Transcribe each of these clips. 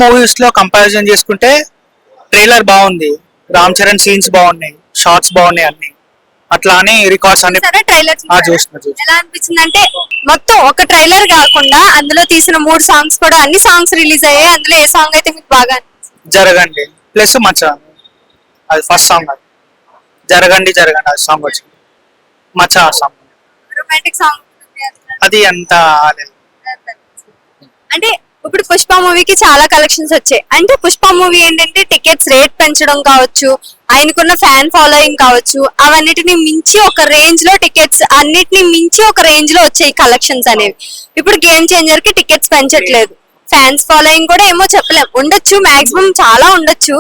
Movies లో comparison చేసుకుంటే trailer బాగుంది, రామ్ చరణ్ సీన్స్ బాగున్నాయి, షార్ట్స్ బాగున్నాయి అన్ని. అట్లా అని రికార్డ్స్ అన్ని సరే ట్రైలర్ చూసిన. ఎలా అనిపించింది అంటే మొత్తం ఒక ట్రైలర్ కాకుండా అందులో తీసిన 3 సాంగ్స్ కూడా అన్ని సాంగ్స్ రిలీజ్ అయ్యాయి. అందులో ఏ సాంగ్ అయితే మీకు బాగా అనిపించింది? జరగండి ప్లస్ మచ్చ, అది ఫస్ట్ సాంగ్. అది జరగండి జరగండి అది సాంగ్ వచ్చింది. మచ్చ ఆ సాంగ్ రొమాంటిక్ సాంగ్ అది అంత అంటే ఇప్పుడు పుష్ప మూవీకి చాలా కలెక్షన్స్ వచ్చాయి. అంటే పుష్ప మూవీ ఏంటంటే టికెట్స్ రేట్ పెంచడం కావచ్చు, ఆయనకున్న ఫ్యాన్ ఫాలోయింగ్ కావచ్చు, అవన్నిటిని మించి ఒక రేంజ్ లో టికెట్స్ అన్నిటిని మించి ఒక రేంజ్ లో వచ్చాయి కలెక్షన్స్ అనేవి. ఇప్పుడు గేమ్ చేంజర్ కి టికెట్స్ పెంచట్లేదు, ఫ్యాన్స్ ఫాలోయింగ్ కూడా ఏమో చెప్పలేం, ఉండొచ్చు మాక్సిమం చాలా ఉండొచ్చు,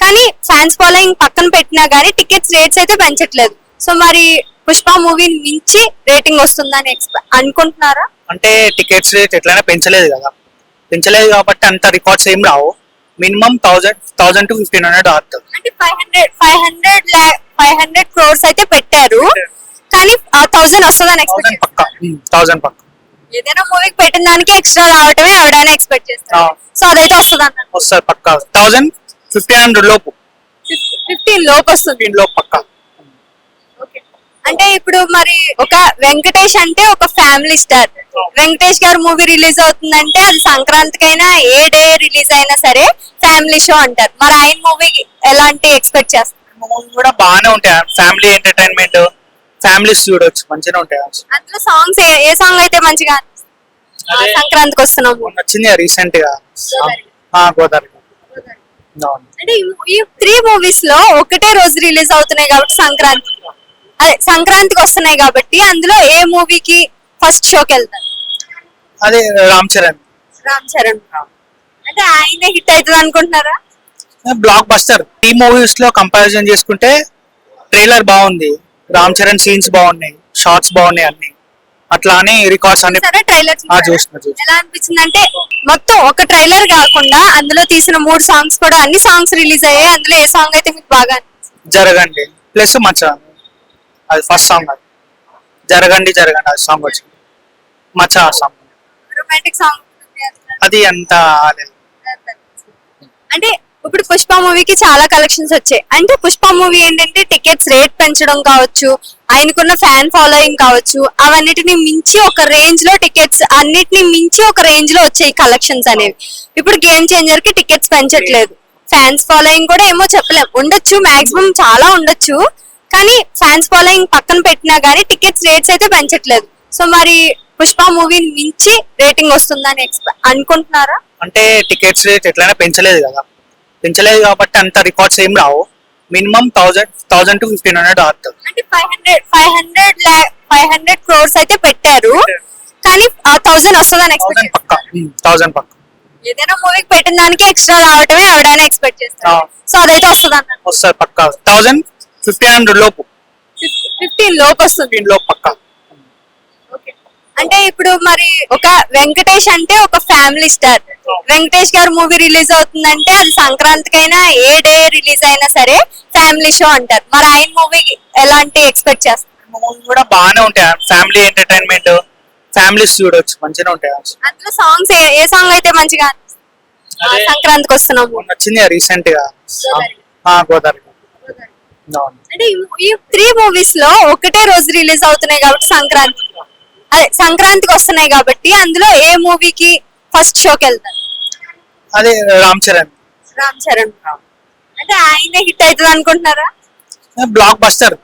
కానీ ఫ్యాన్స్ ఫాలోయింగ్ పక్కన పెట్టినా గానీ టికెట్స్ రేట్స్ అయితే పెంచట్లేదు. సో మరి పుష్ప మూవీని మించి రేటింగ్ వస్తుందని అనుకుంటున్నారా? అంటే టికెట్స్ రేట్ ఎట్లయినా పెంచలేదు కదా, పెంచలేదు కాబట్టి అంత రికార్డ్స్ ఏం రావు. మినిమం 1000 to 1500 ఆడుతుంది. అంటే 500 crores అయితే పెట్టారు, కానీ 1000 వస్తుందని ఎక్స్పెక్ట్ పక్క 1000 పక్క ఏదైనా మూవీకి పెట్టిన దానికి ఎక్స్ట్రా రావటమే ఎవరైనా ఎక్స్పెక్ట్ చేస్తారు. సో అదైతే వస్తుంది అన్న వస్తుంది పక్క. 1000-1500 లోపు, 15 లోపు వస్తుంది. 15 లోపు పక్క. అంటే ఇప్పుడు మరి ఒక వెంకటేష్ అంటే ఒక ఫ్యామిలీ స్టార్, వెంకటేష్ గారు మూవీ రిలీజ్ అవుతుందంటే అది సంక్రాంతికైనా ఏ డే రిలీజ్ అయినా సరే ఫ్యామిలీ షో అంటారు. మరి ఆయన మూవీ ఎలాంటి ఎక్స్పెక్ట్ చేస్తారు? మూవీ కూడా బాగానే ఉంటాయి, ఫ్యామిలీ ఎంటర్టైన్మెంట్, ఫ్యామిలీస్ చూడొచ్చు, మంచిగా ఉంటాయి. అందులో సాంగ్స్ ఏ సాంగ్ అయితే మంచిగా అనిపిస్తుంది? సంక్రాంతికి వస్తున్నాము నచ్చింది రీసెంట్ గా గోదావరి. అంటే ఈ 3 మూవీస్ లో ఒకటే రోజు రిలీజ్ అవుతున్నాయి కాబట్టి సంక్రాంతికి వస్తున్నాయి కాబట్టి అందులో ఏ మూవీకి ఫస్ట్ షోకి వెళ్తారు? అదే రామ్ చరణ్. అంటే ఆయన హిట్ అవుతుంది అనుకుంటున్నారా? Block buster. ఈ మూవీస్ లో కంపారిజన్ చేసుకుంటే ట్రైలర్ బాగుంది, రామ్ చరణ్ సీన్స్ బాగున్నాయి, షార్ట్స్ బాగున్నాయి అన్ని. అట్లా అని రికార్డ్స్ అన్ని సరే ట్రైలర్ చూసిన. ఎలా అనిపించింది అంటే మొత్తం ఒక ట్రైలర్ కాకుండా అందులో తీసిన 3 సాంగ్స్ కూడా అన్ని సాంగ్స్ రిలీజ్ అయ్యాయి. అందులో ఏ సాంగ్ అయితే మీకు బాగా అనిపించింది? జరగండి ప్లస్ మచ్చ, అది ఫస్ట్ సాంగ్. అది జరగండి జరగండి అది సాంగ్ వచ్చింది. మచ్చ ఆ సాంగ్ రొమాంటిక్ సాంగ్ అది అంత అంటే ఇప్పుడు పుష్ప మూవీకి చాలా కలెక్షన్స్ వచ్చాయి. అంటే పుష్ప మూవీ ఏంటంటే టికెట్స్ రేట్ పెంచడం కావచ్చు, ఆయనకున్న ఫ్యాన్ ఫాలోయింగ్ కావచ్చు, అవన్నిటిని మించి ఒక రేంజ్ లో టికెట్స్ అన్నిటిని మించి ఒక రేంజ్ లో వచ్చాయి కలెక్షన్స్ అనేవి. ఇప్పుడు గేమ్ చేంజర్ కి టికెట్స్ పెంచట్లేదు, ఫ్యాన్స్ ఫాలోయింగ్ కూడా ఏమో చెప్పలేం, ఉండొచ్చు మాక్సిమం చాలా ఉండొచ్చు, కానీ ఫ్యాన్స్ ఫాలోయింగ్ పక్కన పెట్టినా గానీ టికెట్స్ రేట్స్ అయితే పెంచట్లేదు. సో మరి పుష్ప మూవీని మించి రేటింగ్ వస్తుందని అనుకుంటున్నారా? అంటే టికెట్స్ రేట్ ఎట్లయినా పెంచలేదు కదా, పెంచలేదు కాబట్టి అంత రికార్డ్స్ ఏం రావు. మినిమం 1000 to 1500 ఆడుతుంది. అంటే 500 crores అయితే పెట్టారు, కానీ 1000 వస్తుందని ఎక్స్పెక్ట్ పక్క 1000 పక్క ఏదైనా మూవీకి పెట్టిన దానికి ఎక్స్ట్రా రావటమే ఎవరైనా ఎక్స్పెక్ట్ చేస్తారు. సో అదైతే వస్తుంది అన్న వస్తుంది పక్క. 1000-1500 లోపు, 15 లోపు వస్తుంది. 15 లోపు పక్క. అంటే ఇప్పుడు మరి ఒక వెంకటేష్ అంటే ఒక ఫ్యామిలీ స్టార్, వెంకటేష్ గారు మూవీ రిలీజ్ అవుతుందంటే అది సంక్రాంతికైనా ఏ డే రిలీజ్ అయినా సరే ఫ్యామిలీ షో అంటారు. మరి ఆయన మూవీ ఎలాంటి ఎక్స్పెక్ట్ చేస్తారు? మూవీ కూడా బాగానే ఉంటాయి, ఫ్యామిలీ ఎంటర్టైన్మెంట్, ఫ్యామిలీస్ చూడొచ్చు, మంచిగా ఉంటాయి. అందులో సాంగ్స్ ఏ సాంగ్ అయితే మంచిగా అనిపిస్తుంది? సంక్రాంతికి వస్తున్నాము నచ్చింది రీసెంట్ గా గోదావరి. అంటే ఈ 3 మూవీస్ లో ఒకటే రోజు రిలీజ్ అవుతున్నాయి కాబట్టి సంక్రాంతికి వస్తున్నాయి కాబట్టి అందులో ఏ మూవీకి ఫస్ట్ షోకి వెళ్తారు? అదే రామ్ చరణ్. అంటే ఆయన హిట్ అవుతుంది అనుకుంటున్నారా? Block buster.